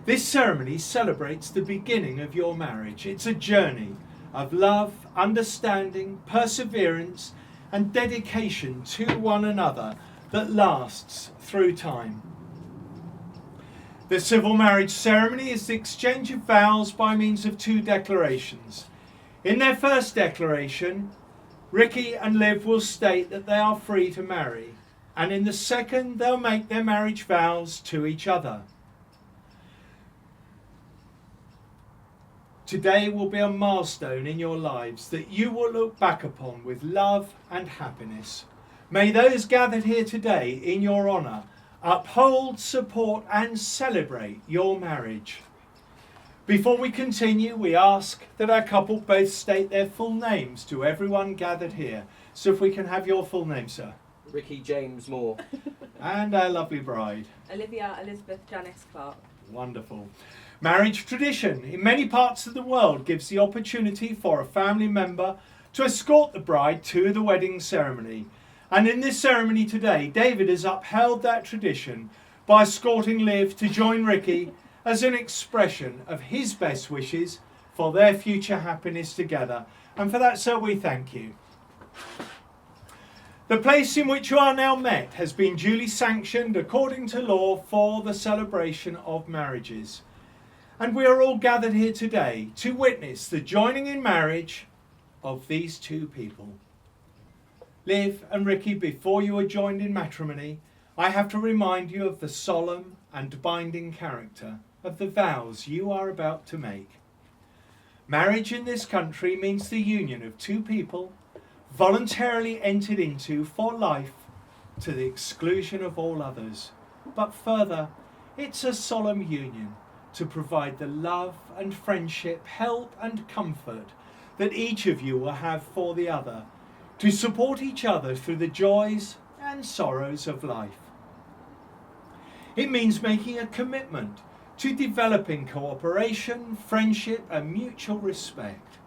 This ceremony celebrates the beginning of your marriage. It's a journey of love, understanding, perseverance, and dedication to one another that lasts through time. The civil marriage ceremony is the exchange of vows by means of two declarations. In their first declaration, Ricky and Liv will state that they are free to marry, and in the second, they'll make their marriage vows to each other. Today will be a milestone in your lives that you will look back upon with love and happiness. May those gathered here today in your honour uphold, support and celebrate your marriage. Before we continue, we ask that our couple both state their full names to everyone gathered here. So if we can have your full name, sir. Ricky James Moore. And our lovely bride. Olivia Elizabeth Janice Clark. Wonderful. Marriage tradition in many parts of the world gives the opportunity for a family member to escort the bride to the wedding ceremony. And in this ceremony today, David has upheld that tradition by escorting Liv to join Ricky as an expression of his best wishes for their future happiness together. And for that, sir, we thank you. The place in which you are now met has been duly sanctioned according to law for the celebration of marriages. And we are all gathered here today to witness the joining in marriage of these two people. Liv and Ricky, before you are joined in matrimony, I have to remind you of the solemn and binding character of the vows you are about to make. Marriage in this country means the union of two people voluntarily entered into for life to the exclusion of all others. But further, it's a solemn union to provide the love and friendship, help and comfort that each of you will have for the other, to support each other through the joys and sorrows of life. It means making a commitment to developing cooperation, friendship and mutual respect.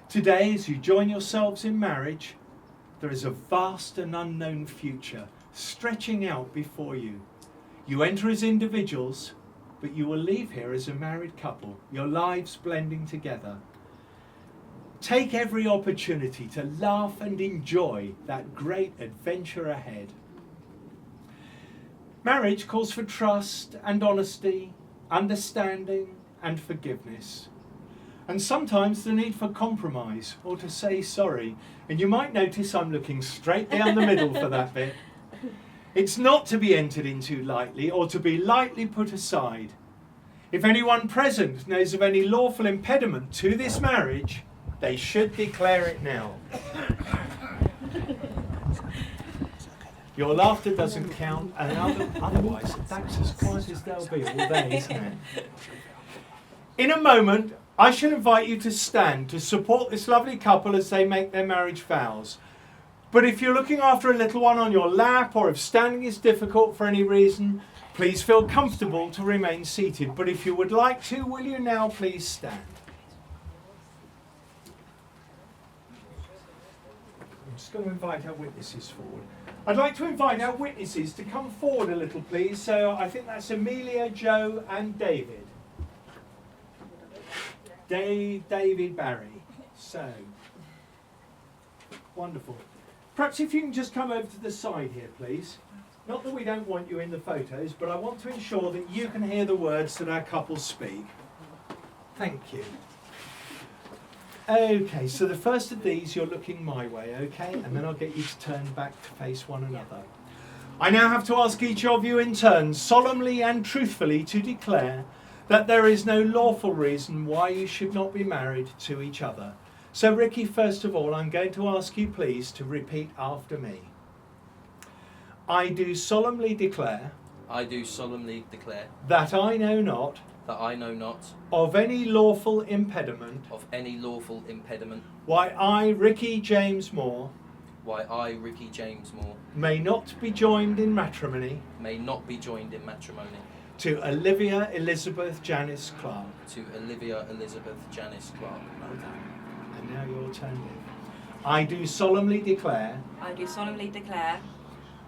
Today, as you join yourselves in marriage, there is a vast and unknown future stretching out before you. You enter as individuals, but you will leave here as a married couple, your lives blending together. Take every opportunity to laugh and enjoy that great adventure ahead. Marriage calls for trust and honesty, understanding and forgiveness. And sometimes the need for compromise or to say sorry. And you might notice I'm looking straight down the middle for that bit. It's not to be entered into lightly or to be lightly put aside. If anyone present knows of any lawful impediment to this marriage, they should declare it now. Your laughter doesn't count, and otherwise that's as quiet as they'll be all day, isn't it? In a moment, I shall invite you to stand to support this lovely couple as they make their marriage vows. But if you're looking after a little one on your lap, or if standing is difficult for any reason, please feel comfortable to remain seated. But if you would like to, will you now please stand? I'm just going to invite our witnesses forward. I'd like to invite our witnesses to come forward a little, please. So I think that's Amelia, Joe and David. David Barry. So, wonderful. Perhaps if you can just come over to the side here, please. Not that we don't want you in the photos, but I want to ensure that you can hear the words that our couples speak. Thank you. Okay, so the first of these, you're looking my way, okay? And then I'll get you to turn back to face one another. I now have to ask each of you in turn, solemnly and truthfully, to declare that there is no lawful reason why you should not be married to each other. So Ricky, first of all, I'm going to ask you please to repeat after me. I do solemnly declare. I do solemnly declare. That I know not. That I know not. Of any lawful impediment. Of any lawful impediment. Why I, Ricky James Moore. Why I, Ricky James Moore. May not be joined in matrimony. May not be joined in matrimony. To Olivia Elizabeth Janice Clark. To Olivia Elizabeth Janice Clark. Well done. And now your turn, Liv. I do solemnly declare. I do solemnly declare.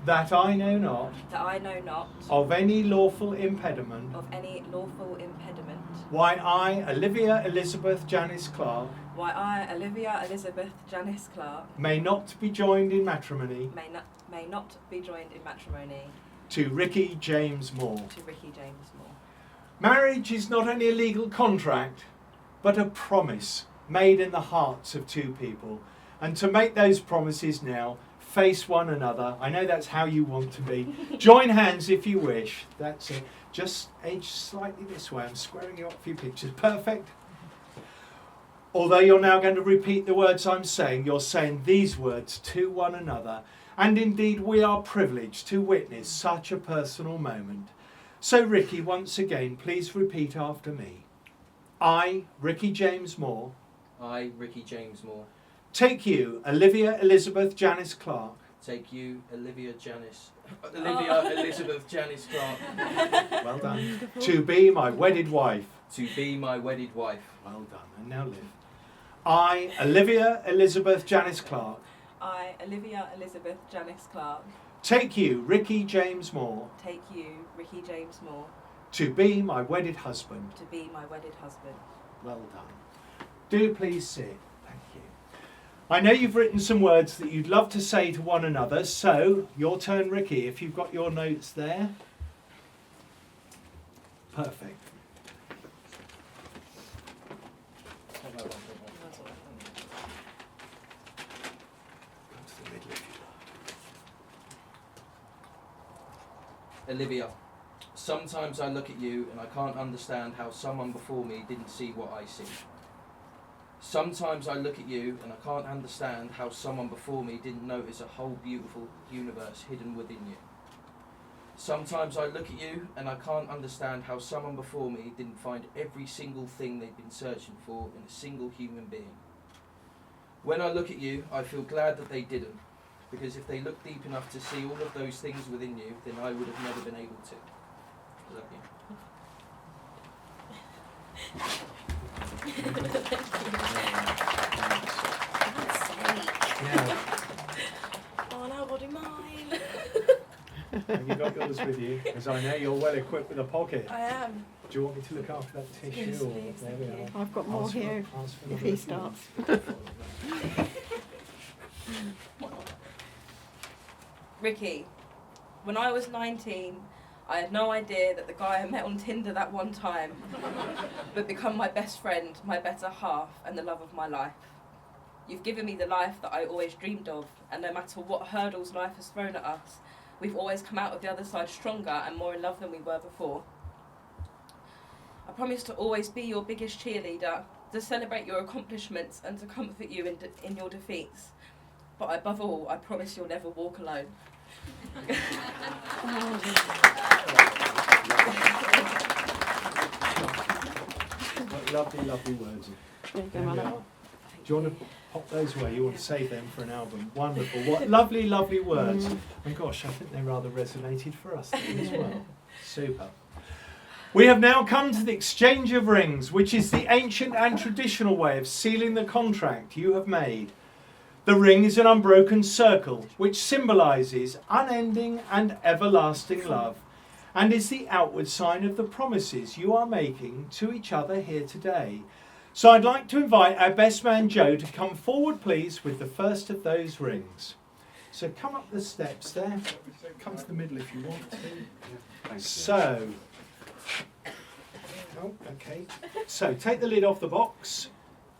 that I know not that I know not of any lawful impediment of any lawful impediment, why I, Olivia Elizabeth Janice Clark, why I, Olivia Elizabeth Janice Clark, may not be joined in matrimony may not be joined in matrimony to Ricky James Moore. to Ricky James Moore. Marriage is not only a legal contract, but a promise made in the hearts of two people. And to make those promises now, face one another. I know that's how you want to be. Join hands if you wish. That's it. Just edge slightly this way. I'm squaring you up a few pictures. Perfect. Although you're now going to repeat the words I'm saying, you're saying these words to one another. And indeed, we are privileged to witness such a personal moment. So, Ricky, once again, please repeat after me. I, Ricky James Moore, I, Ricky James Moore, take you, Olivia Elizabeth Janice Clark, take you, Olivia Elizabeth Janice Clark, well done, to be my wedded wife. to be my wedded wife. Well done, and now live. I, Olivia Elizabeth Janice Clark, I, Olivia Elizabeth Janice Clark, take you, Ricky James Moore, take you, Ricky James Moore, to be my wedded husband. to be my wedded husband. Well done. Do please sit. Thank you. I know you've written some words that you'd love to say to one another, so your turn, Ricky, if you've got your notes there. Perfect. Come to the middle if you like. Olivia, sometimes I look at you and I can't understand how someone before me didn't see what I see. Sometimes I look at you and I can't understand how someone before me didn't notice a whole beautiful universe hidden within you. Sometimes I look at you and I can't understand how someone before me didn't find every single thing they've been searching for in a single human being. When I look at you, I feel glad that they didn't, because if they looked deep enough to see all of those things within you, then I would have never been able to. I love you. Yeah. Oh no, I'll do mine. Have you got yours with you? Because I know you're well equipped with a pocket. I am. Do you want me to look after that tissue? Yes, or please, there we thank are. I've got more Ask for- here ask for if another he if you want. starts. Ricky, when I was 19, I had no idea that the guy I met on Tinder that one time would become my best friend, my better half, and the love of my life. You've given me the life that I always dreamed of, and no matter what hurdles life has thrown at us, we've always come out of the other side stronger and more in love than we were before. I promise to always be your biggest cheerleader, to celebrate your accomplishments and to comfort you in your defeats. But above all, I promise you'll never walk alone. What lovely, lovely words. There you go, There we Mother. are. Do you want to pop those away? You want to save them for an album? Wonderful. What lovely, lovely words. And gosh, I think they rather resonated for us then as well. Super. We have now come to the exchange of rings, which is the ancient and traditional way of sealing the contract you have made. The ring is an unbroken circle, which symbolises unending and everlasting love, and is the outward sign of the promises you are making to each other here today. So I'd like to invite our best man Joe to come forward, please, with the first of those rings. So come up the steps there. Come to the middle if you want to. So, oh, okay. So take the lid off the box.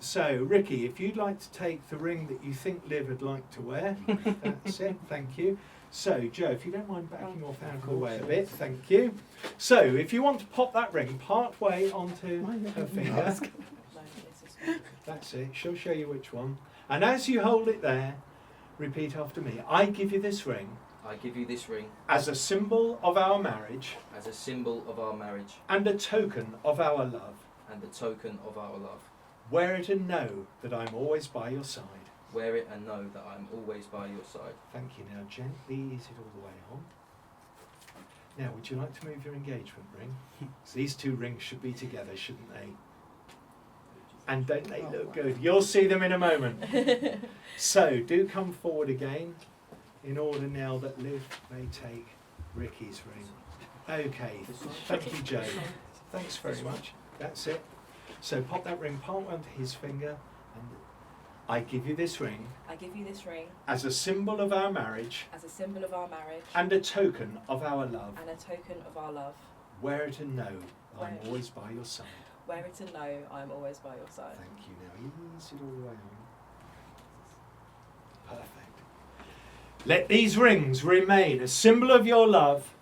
So, Ricky, if you'd like to take the ring that you think Liv would like to wear, that's it, thank you. So, Joe, if you don't mind backing off out of the way a bit, thank you. So, if you want to pop that ring part way onto her finger, that's it, she'll show you which one. And as you hold it there, repeat after me. I give you this ring I give you this ring as a symbol of our marriage as a symbol of our marriage and a token of our love. and a token of our love. Wear it and know that I'm always by your side. Wear it and know that I'm always by your side. Thank you. Now gently ease it all the way on. Now, would you like to move your engagement ring? So these two rings should be together, shouldn't they? And don't they look good? You'll see them in a moment. So do come forward again. in order now that Liv may take Ricky's ring. Okay, thank you, Joe. Thanks very much. That's it. So pop that ring palm onto his finger, and I give you this ring I give you this ring as a symbol of our marriage as a symbol of our marriage and a token of our love. and a token of our love. Wear it and know I'm Wear it. always by your side. Wear it and know I am always by your side. Thank you. Now ease it all the way on. Perfect. Let these rings remain a symbol of your love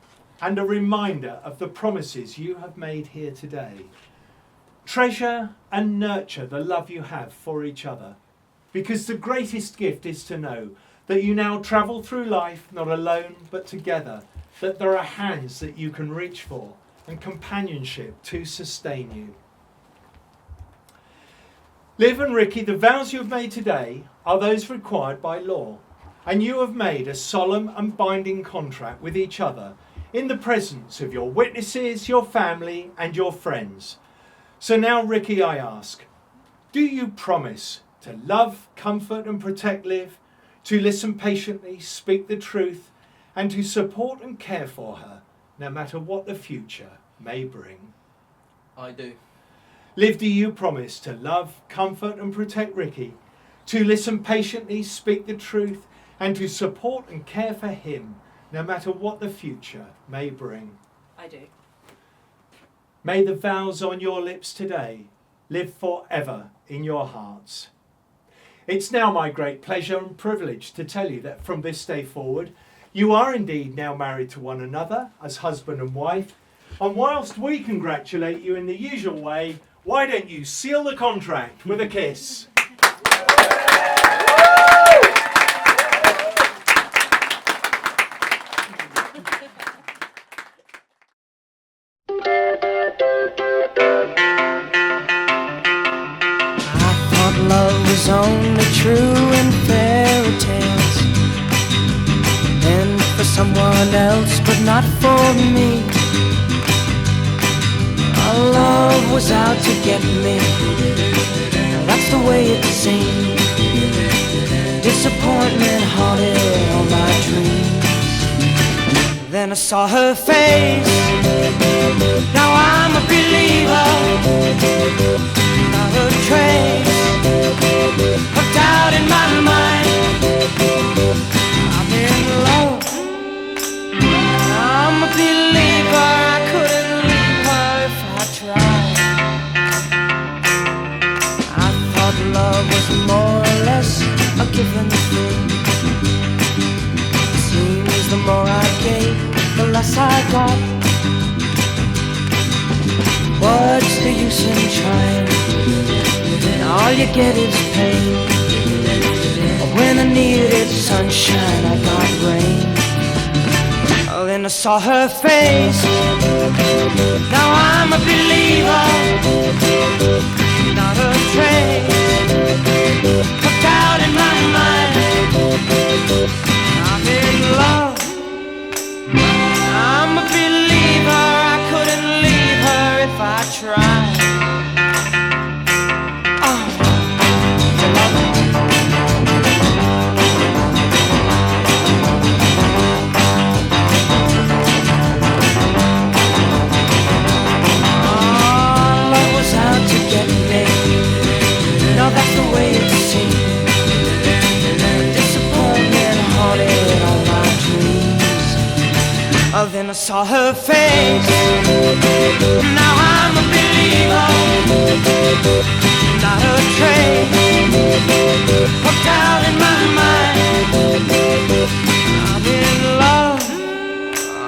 and a reminder of the promises you have made here today. Treasure and nurture the love you have for each other, because the greatest gift is to know that you now travel through life not alone but together, that there are hands that you can reach for and companionship to sustain you. Liv and Ricky, the vows you have made today are those required by law, and you have made a solemn and binding contract with each other in the presence of your witnesses, your family and your friends. So now, Ricky, I ask, do you promise to love, comfort and protect Liv, to listen patiently, speak the truth, and to support and care for her, no matter what the future may bring? I do. Liv, do you promise to love, comfort and protect Ricky, to listen patiently, speak the truth, and to support and care for him, no matter what the future may bring? I do. May the vows on your lips today live forever in your hearts. It's now my great pleasure and privilege to tell you that from this day forward, you are indeed now married to one another as husband and wife. And whilst we congratulate you in the usual way, why don't you seal the contract with a kiss? Love was only true in fairy tales, and for someone else, but not for me. Our love was out to get me, that's the way it seemed. Disappointment haunted all my dreams. Then I saw her face, now I'm a believer. Not a trace of doubt in my mind. I'm in love, I'm a believer. I couldn't leave her if I tried. I thought love was more or less a given thing. It seems the more I gave, the less I got. What's the use in trying? All you get is pain. When I needed sunshine, I got rain. Oh, then I saw her face, now I'm a believer. Not a trace of doubt in my mind. I'm in love, I'm a believer. I couldn't leave her if I tried. That's the way it seemed. Disappointment haunted all my dreams. Oh, then I saw her face, now I'm a believer. Not a trace of doubt in my mind. I'm in love,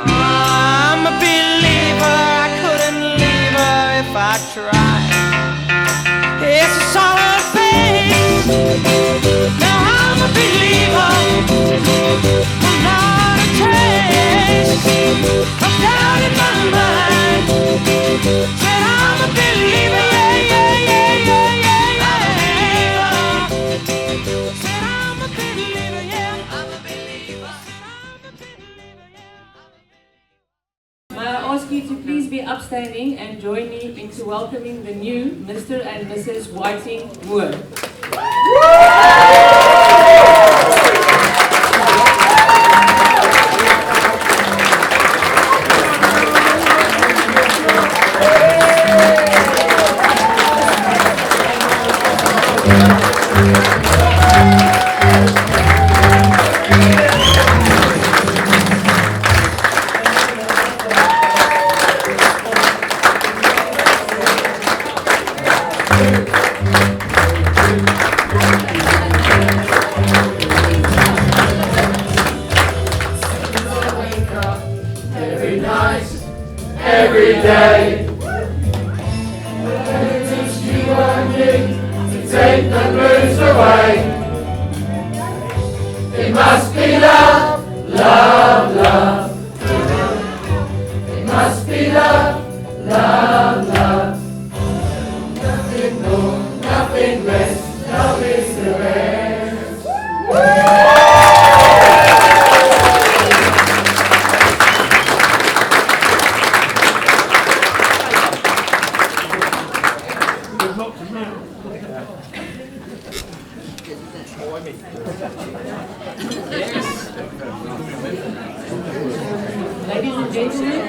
I'm a believer. I couldn't leave her if I tried. Yes, I saw her face, now I'm a believer. Not a trace of doubt in my mind. Said I'm a believer, yeah, yeah, yeah, yeah, yeah, yeah. Said I'm a believer, yeah, I'm a believer. I'm a believer, yeah. May I ask you to please be upstanding and join me into welcoming the new Mr. and Mrs. Whiting Moore. Saturday. It's you and me to take the blues away. It must be love, love, love. It must be love, love, love. Nothing more, nothing less, love is the best. Ladies and gentlemen,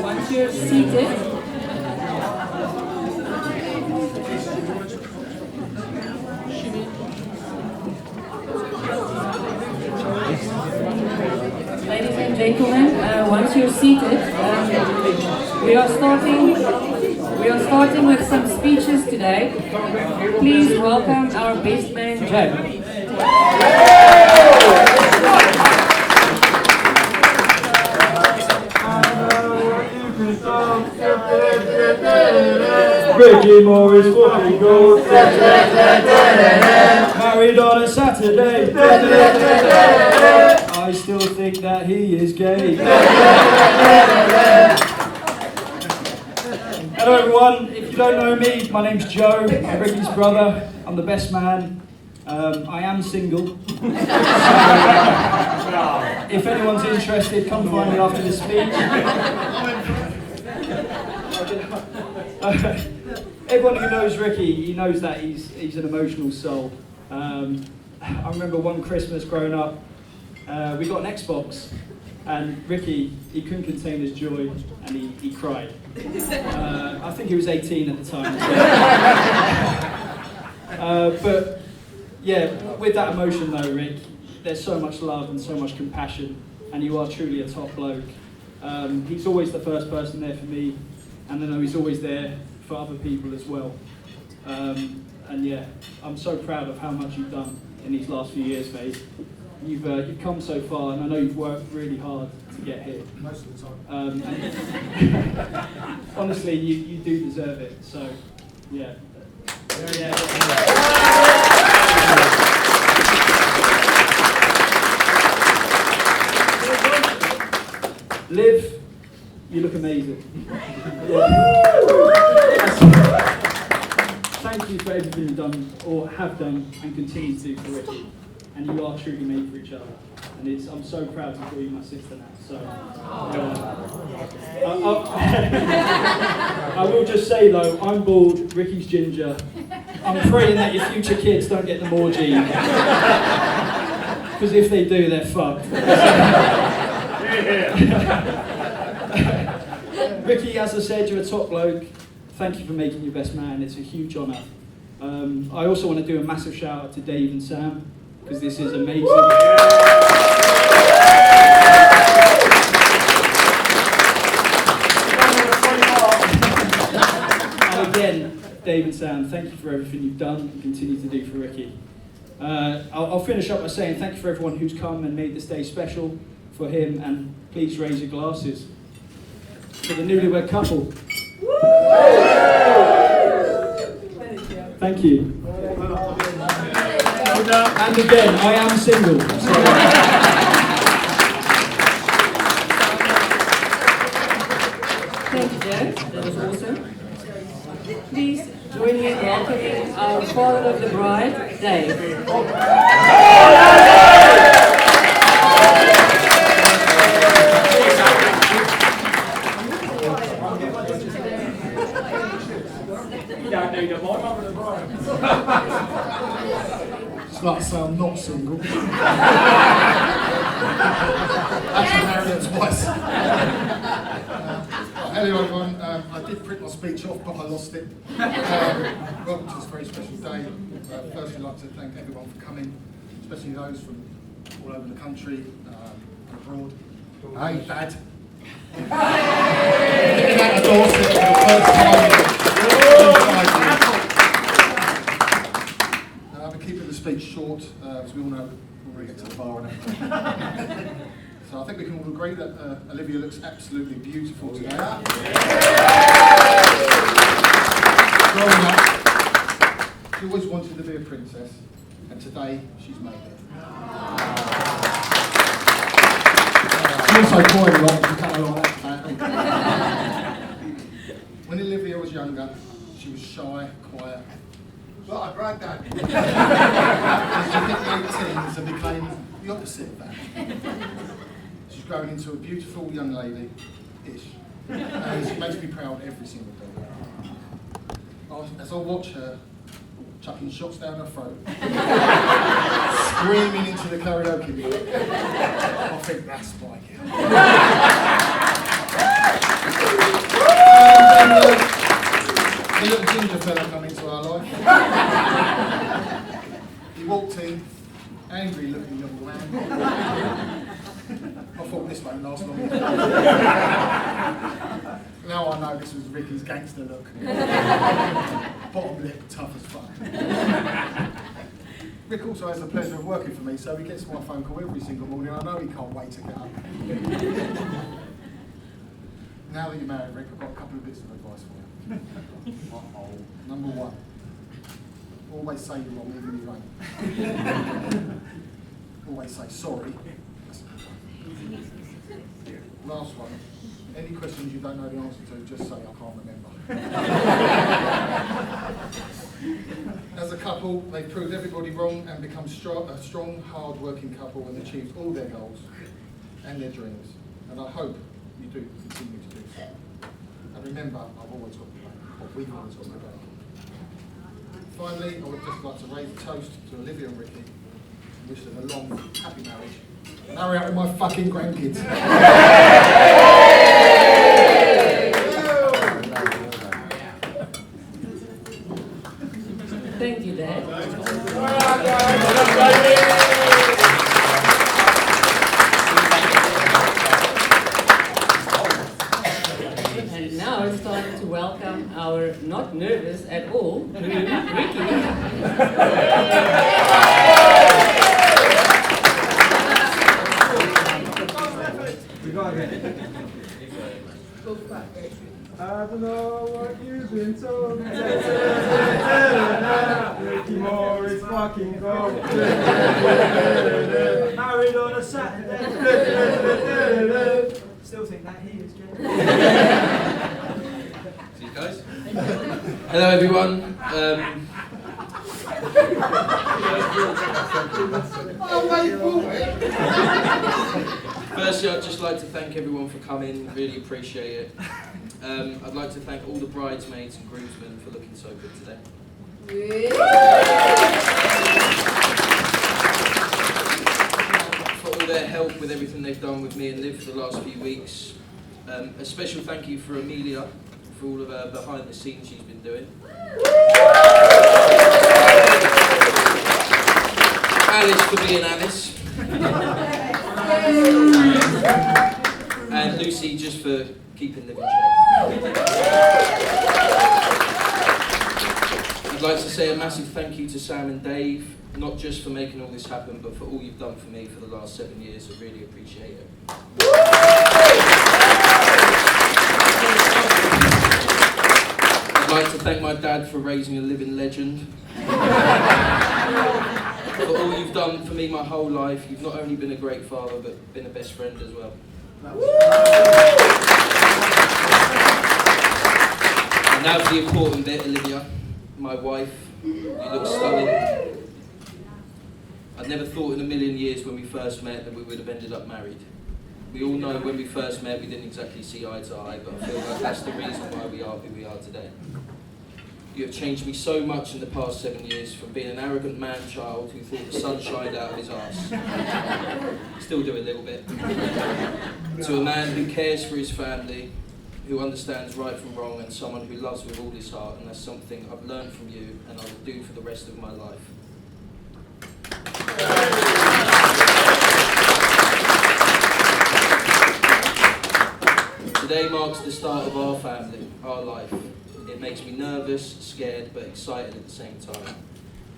once you're seated, once you're seated, we are starting with some speeches today. Please welcome our best man, Joe. Ricky Morris fucking gold. Married on a Saturday. I still think that he is gay. Hello everyone, if you don't know me, my name's Joe, I'm Ricky's brother, I'm the best man. I am single. If anyone's interested, come find me after the speech. Everyone who knows Ricky, he knows that he's an emotional soul. I remember one Christmas growing up, we got an Xbox, and Ricky, he couldn't contain his joy, and he cried. I think he was 18 at the time. But yeah, with that emotion though, Rick, there's so much love and so much compassion, and you are truly a top bloke. He's always the first person there for me, and I know he's always there for other people as well. And yeah, I'm so proud of how much you've done in these last few years, mate. You've come so far, and I know you've worked really hard to get here. Most of the time. Honestly, you do deserve it. So, yeah. Liv, you look amazing. Thank you for everything you've done, or have done, and continue to do for Ricky. And you are truly made for each other. And I'm so proud to call you my sister now. So, I will just say though, I'm bald, Ricky's ginger. I'm praying that your future kids don't get the Moore gene. Because if they do, they're fucked. Ricky, as I said, you're a top bloke. Thank you for making your best man. It's a huge honour. I also want to do a massive shout out to Dave and Sam, because this is amazing. And again, Dave and Sam, thank you for everything you've done and continue to do for Ricky. I'll finish up by saying thank you for everyone who's come and made this day special for him, and please raise your glasses for the newlywed couple. Thank you. And again, I am single. Thank you, Joe. That was awesome. Please join me in welcoming our father of the bride, Dave. It's like to say I'm not single. Actually married her twice. Hello everyone, I did print my speech off but I lost it. Welcome to this very special day. Firstly I'd like to thank everyone for coming, especially those from all over the country and abroad. Hey Dad. Getting out of Dorset for the first time. I'll be keeping the speech short, as we all know, we'll get to the bar and everything. So I think we can all agree that Olivia looks absolutely beautiful today. Growing up, she always wanted to be a princess, and today she's made it. She also cried a lot, she can't like that. When Olivia was younger, she was shy, quiet. But I bragged that. As she hit late teens and became the opposite of that. She's grown into a beautiful young lady-ish. And she makes me proud every single day. As I watch her chucking shots down her throat, screaming into the karaoke mic, I think that's my girl. The little ginger fella come into our life. He walked in, angry looking young man. I thought this won't last long. Now I know this was Ricky's gangster look. Bottom lip, tough as fuck. Rick also has the pleasure of working for me, so he gets my phone call every single morning. I know he can't wait to get up. Now that you're married, Rick, I've got a couple of bits of advice for you. Number one, always say you're wrong even if you ain't. Always say sorry. Last one, any questions you don't know the answer to, just say I can't remember. As a couple, they've proved everybody wrong and become a strong, hard-working couple and achieved all their goals and their dreams. And I hope you do continue to do so. And remember, I've always got the back, or we've always got the back. Finally, I would just like to raise a toast to Olivia and Ricky and wish them a long, happy marriage. Marry out with my fucking grandkids. Thank you, Dad. And now it's time to welcome our not nervous at all, Ricky. I don't know what you've been told. Ricky Moore is fucking gold. Married on a Saturday. Still think that he is gay. See you guys. Hello everyone. Firstly, I'd just like to thank everyone for coming, really appreciate it. I'd like to thank all the bridesmaids and groomsmen for looking so good today. For all their help with everything they've done with me and Liv for the last few weeks. A special thank you for Amelia for all of her behind the scenes she's been doing. Alice for being Alice. And Lucy just for keeping Liv in check. I'd like to say a massive thank you to Sam and Dave, not just for making all this happen, but for all you've done for me for the last 7 years. I really appreciate it. I'd like to thank my dad for raising a living legend. For all you've done for me my whole life. You've not only been a great father, but been a best friend as well. And now for the important bit, Olivia, my wife. You look stunning. I'd never thought in a million years when we first met that we would have ended up married. We all know when we first met we didn't exactly see eye to eye, but I feel like that's the reason why we are who we are today. You have changed me so much in the past 7 years, from being an arrogant man-child who thought the sun shined out of his arse, still do a little bit, to a man who cares for his family, who understands right from wrong, and someone who loves with all his heart, and that's something I've learned from you and I will do for the rest of my life. Today marks the start of our family, our life. It makes me nervous, scared, but excited at the same time.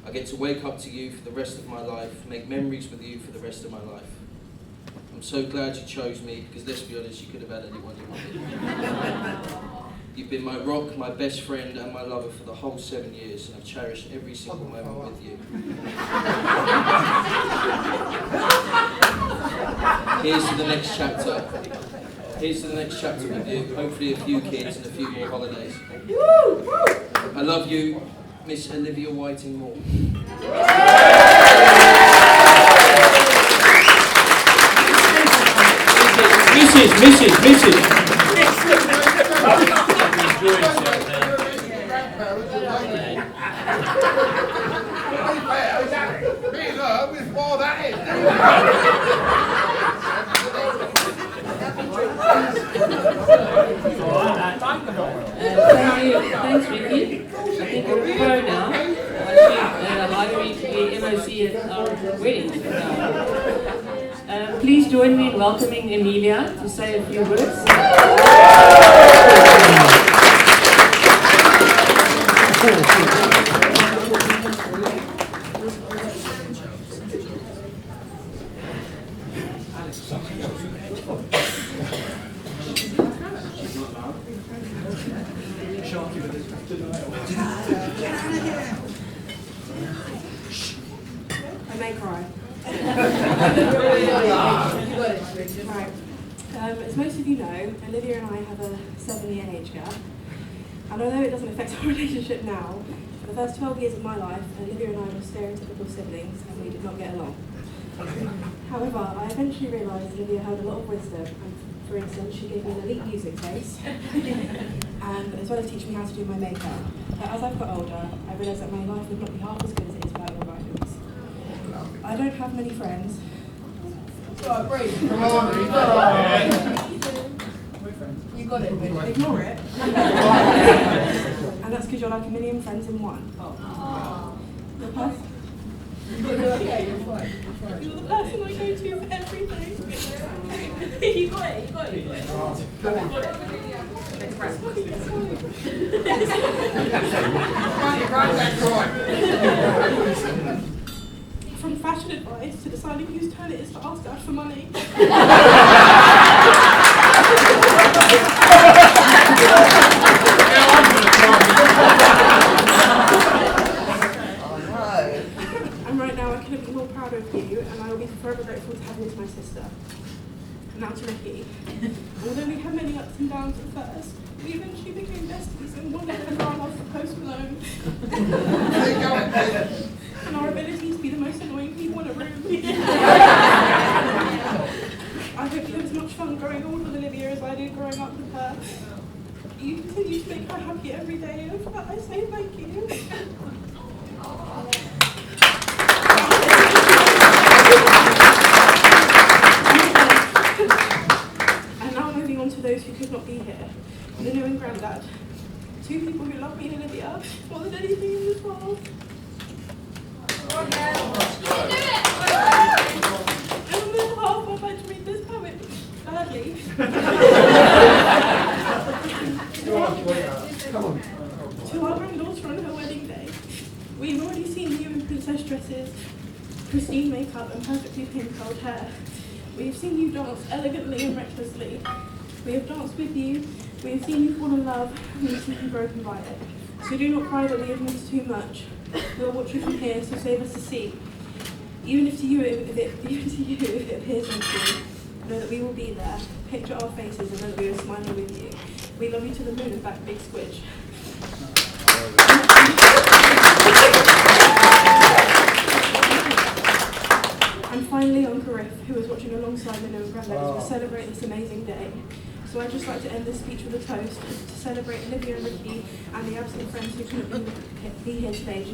I get to wake up to you for the rest of my life, make memories with you for the rest of my life. I'm I'm so glad you chose me, because let's be honest, you could have had anyone you wanted. You've been my rock, my best friend and my lover for the whole 7 years, and I've cherished every single moment with you. Here's to the next chapter. Here's to the next chapter with you. Hopefully a few kids and a few more holidays. I love you, Miss Olivia Whiting Moore. Mrs. Thanks, Ricky. I think we're pro now. I think hiring to be MOC at our wedding. Please join me in welcoming Emilia to say a few words. I may cry. Right. As most of you know, Olivia and I have a 7-year age gap. And although it doesn't affect our relationship now, for the first 12 years of my life, Olivia and I were stereotypical siblings and we did not get along. However, I eventually realised Olivia had a lot of wisdom, and for instance, she gave me an elite music taste, and as well as teaching me how to do my makeup. But as I've got older, I realised that my life would not be half as good as it is without your guidance. I don't have many friends. Oh, great. Come on, you got it, but ignore it. And that's because you're like a million friends in one. The person. You're okay, you're fine. You're the person I go to for everything. You got it, you got it. From fashion advice to deciding whose turn it is to ask Dad for money. And right now I couldn't be more proud of you, and I will be forever grateful to have you as my sister. And now to Ricky. Although we had many ups and downs at first, we eventually became besties and one over our love for Post Malone. And our ability to be the most annoying people in a room. I hope you had as much fun growing old with Olivia as I did growing up with her. You continue to make her happy every day, and for that I say thank you. And now moving on to those who could not be here. Lino and Grandad. Two people who love me and Olivia more than anything in this world. And on this behalf, I'd like to read this poem badly. To our granddaughter on her wedding day. We've already seen you in princess dresses, pristine makeup and perfectly pin-curled hair. We've seen you dance elegantly and recklessly. We have danced with you, we have seen you fall in love, and we have seen you broken by it. So do not cry that we have missed too much. We'll watch you from here, so save us a seat. Even if to you it appears empty, know that we will be there. Picture our faces and know that we are smiling with you. We love you to the moon and back, big squidge. And finally, Uncle Riff, who is watching alongside Minna and Grandad as we celebrate this amazing day. So I'd just like to end this speech with a toast to celebrate Olivia and Ricky and the absent friends who couldn't be here today.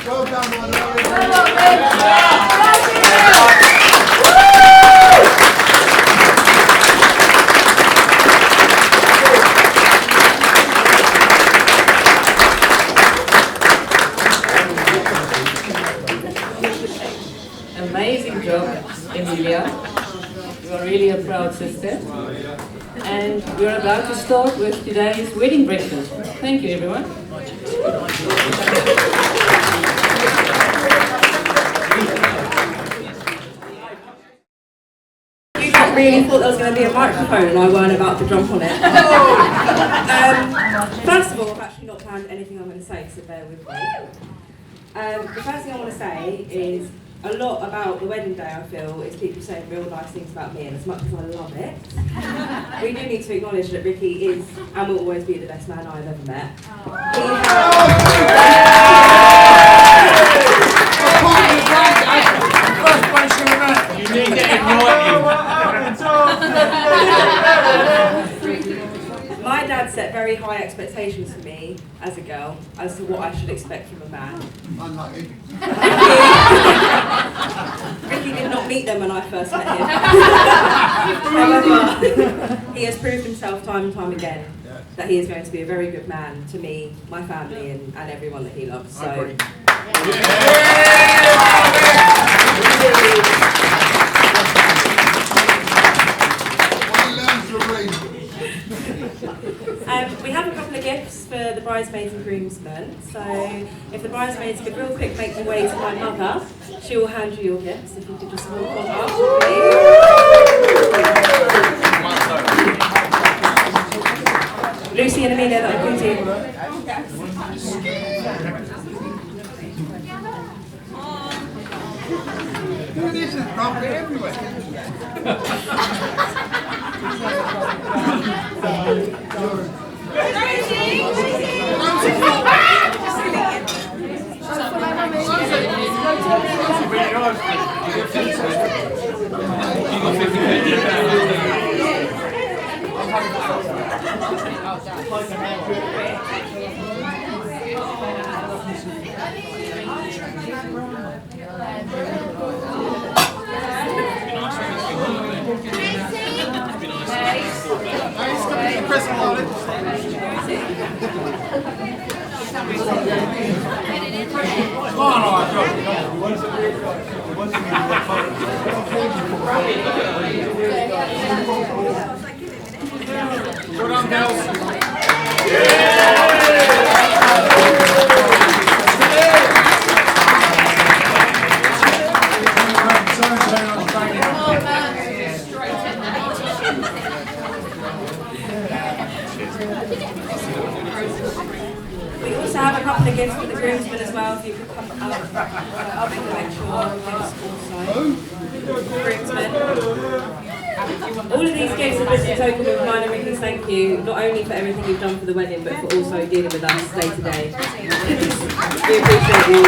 Well done, my love. Amazing job, Emilia. You are really a proud sister. And we're about to start with today's wedding breakfast. Thank you, everyone. there was going to be a microphone and I weren't about to jump on it. First of all, I've actually not planned anything I'm going to say, so bear with me. The first thing I want to say is a lot about the wedding day, I feel, is people saying real nice things about me, and as much as I love it, we do need to acknowledge that Ricky is and will always be the best man I've ever met. You need to ignite him. My dad set very high expectations for me as a girl as to what I should expect from a man. Unlucky. Ricky did not meet them when I first met him. However, he has proved himself time and time again that he is going to be a very good man to me, my family, and everyone that he loves. So. We have a couple of gifts for the bridesmaids and groomsmen. So if the bridesmaids could real quick make their way to my mother, she will hand you your gifts. If you could just walk on up, please. Lucy and Amelia, that will be you. Who is it? Rub it everywhere. Well done, girls. We also have a couple of gifts for the groomsmen as well, if you could come up. I'll make sure gifts also. Groomsmen. All of these gifts are just a token of mine and Ricky's thank you, not only for everything you've done for the wedding, but for also dealing with us day to day. We appreciate you.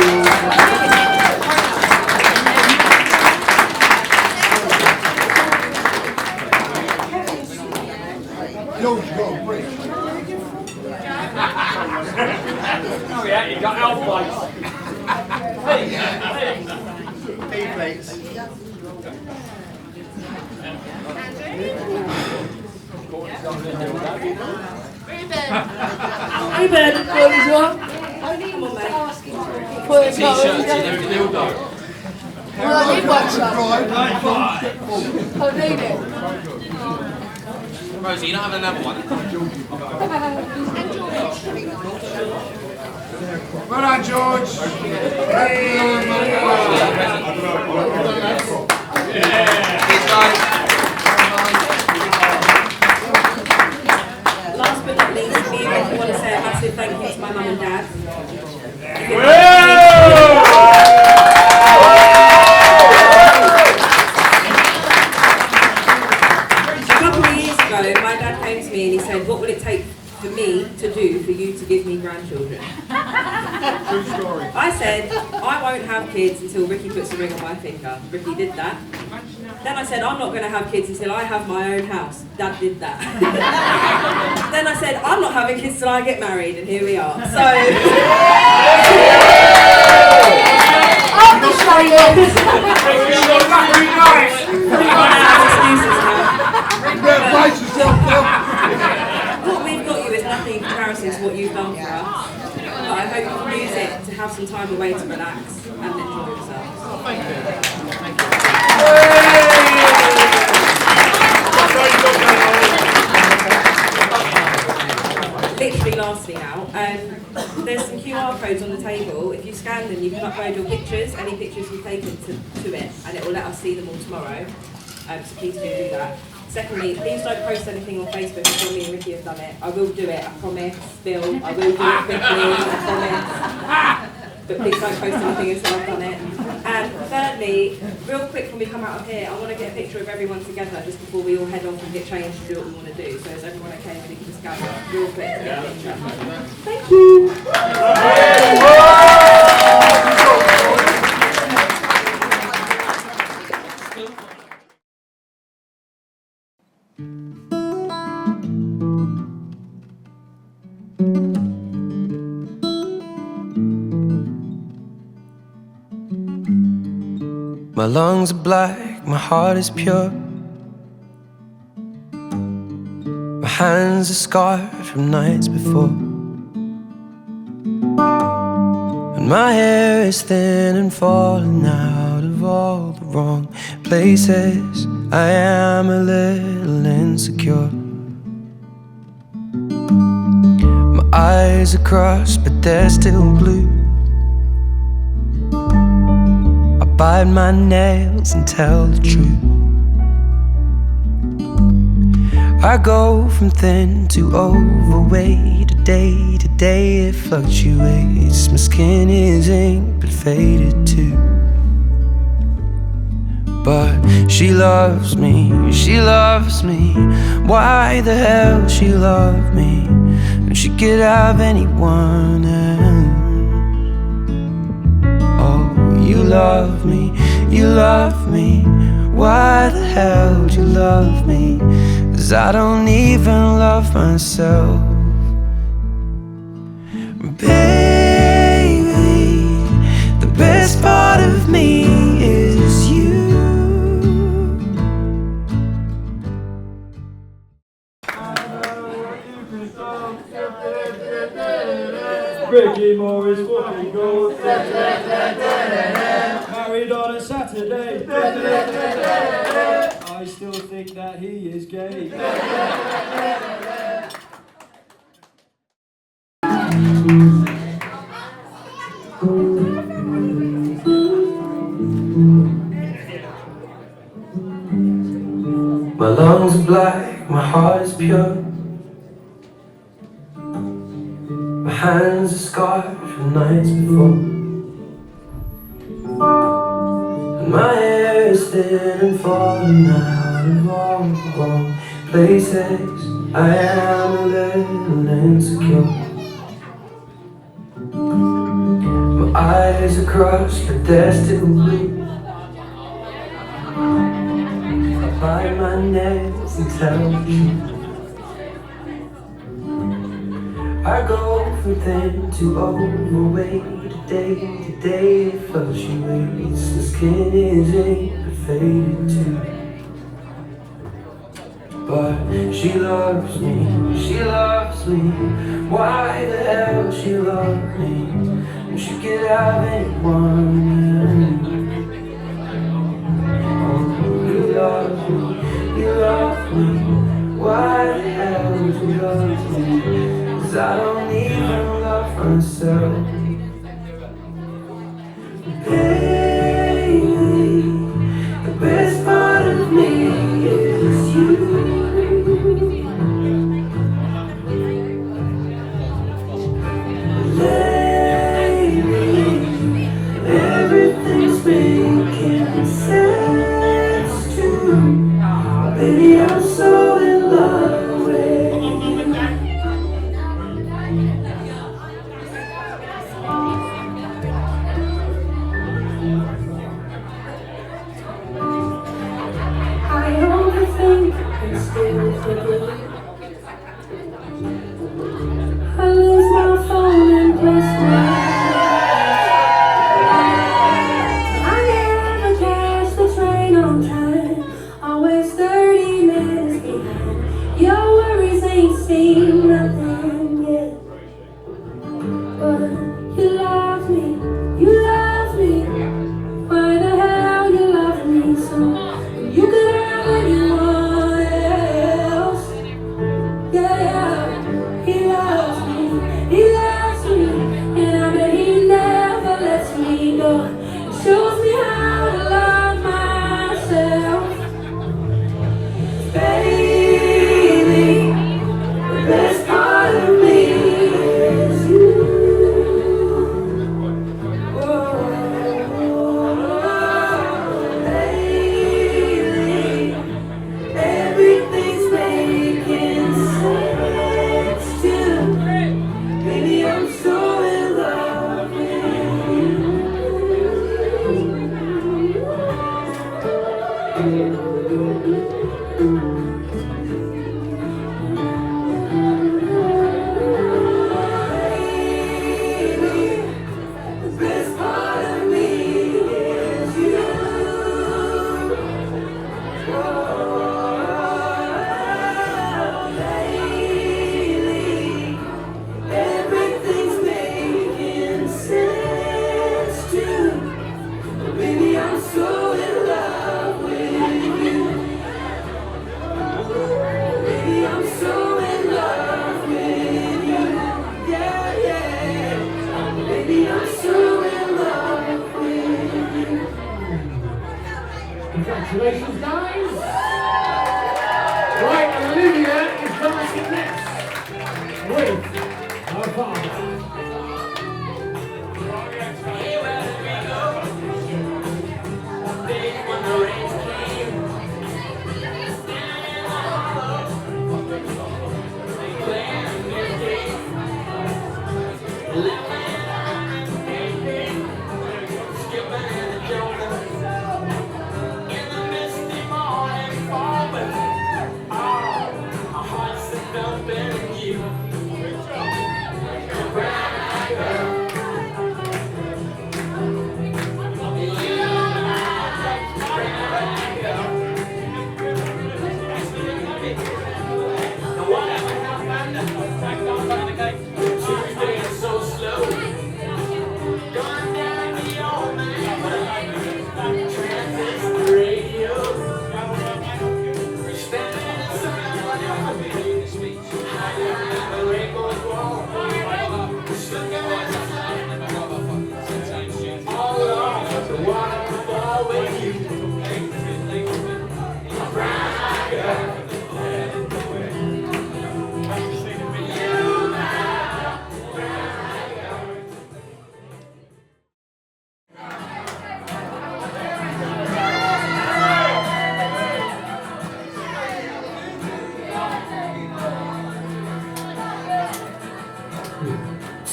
George, you got a brick. Oh yeah, you got elf plates. Hey plates. Hey Ben, what is your? Come on, mate. T-shirts, you know, they'll go. Well, I need one, son. I need it. Rosie, you don't have another one? Well done, George. Last but not least, me and Ricky want to say a massive thank you to my mum and dad. A couple of years ago, my dad came to me and he said, "What will it take for me to do for you to give me grandchildren?" True story. I said, "I won't have kids until Ricky puts a ring on my finger." Ricky did that. Then I said, "I'm not going to have kids until I have my own house." Dad did that. Then I said, "I'm not having kids till I get married," and here we are. So. I'll be showing you. What we've got you is nothing in comparison to what you've done for us. But I hope you can use it to have some time away to relax and enjoy yourselves. Thank you. Literally lastly now, there's some QR codes on the table. If you scan them, you can upload your pictures, any pictures you've taken to it, and it will let us see them all tomorrow. So please do that. Secondly, please don't post anything on Facebook before me and Ricky have done it. I will do it, I promise. Bill, I will do it quickly, I promise. But please don't post anything until I've done it. And thirdly, real quick when we come out of here, I want to get a picture of everyone together just before we all head off and get changed and do what we want to do. So is everyone okay if we can just gather real quick to get a picture? Thank you! My lungs are black, my heart is pure. My hands are scarred from nights before. And my hair is thin and falling out of all the wrong places. I am a little insecure. My eyes are crossed, but they're still blue. Bite my nails and tell the truth. I go from thin to overweight. Day to day it fluctuates. My skin is ink but faded too. But she loves me, she loves me. Why the hell she love me when she could have anyone else? You love me, you love me. Why the hell do you love me? 'Cause I don't even love myself. Baby, the best part of me is you. Ricky Morris, fucking gold. Married on a Saturday. I still think that he is gay. My lungs are black, my heart is pure. My hands are scarred from nights before. And my hair is thin and falling out of all the wrong places. I am a little insecure. My eyes are crossed, but they're still blue. I bite my nails and tell the truth. I go from thin to overweight. Day to day it fluctuates. The skin is ink but faded too. But she loves me, she loves me. Why the hell she loves me when she could have anyone? Oh, you love me, you love me. Why the hell do you love me? 'Cause I don't even love myself. Baby, the best part of me is you. Lately, everything's making sense too. Baby, I'm so in love with you. I overthink and still forget. I lose my phone and press my I never catch the train on time. Always 30 minutes behind. Your worries ain't seen nothing yet. But you love me, you love me. Congratulations, guys. Right, and Olivia is dancing next with her father.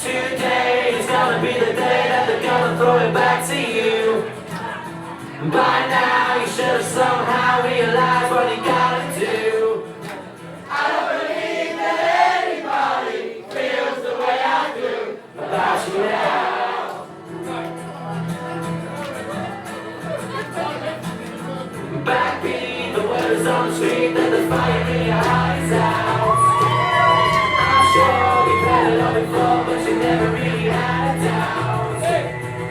Today is gonna be the day that they're gonna throw it back to you. By now you should have somehow realized what you gotta do. I don't believe that anybody feels the way I do about you now. Backbeat, the word is on the street that the fire in your eyes out. I'm sure you've had it all before, but you never really had a doubt.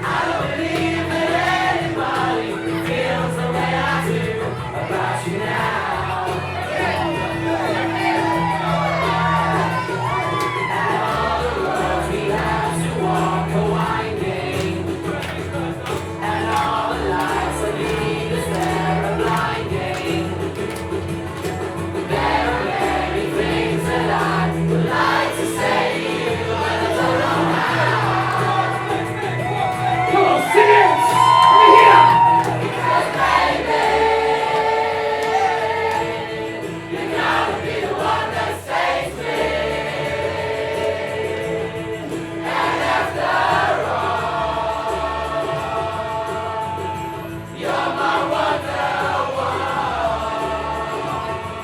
I don't believe that anybody feels the way I do about you now. And all the roads we have to walk are winding, and all the lights that lead us there are blinding. There are many things that I would like to say to you, but I don't know how. Come on, sing it! Let me hear! Because baby, you're gonna be the one that saves me. And after all, you're my wonder.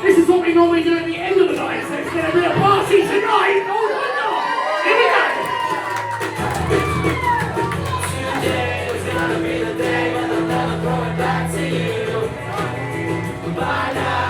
This is what we normally do at the end of the night, so it's going to be a party tonight! Oh, why not? Here we go! Today is gonna be the day when they'll never throw it back to you. By now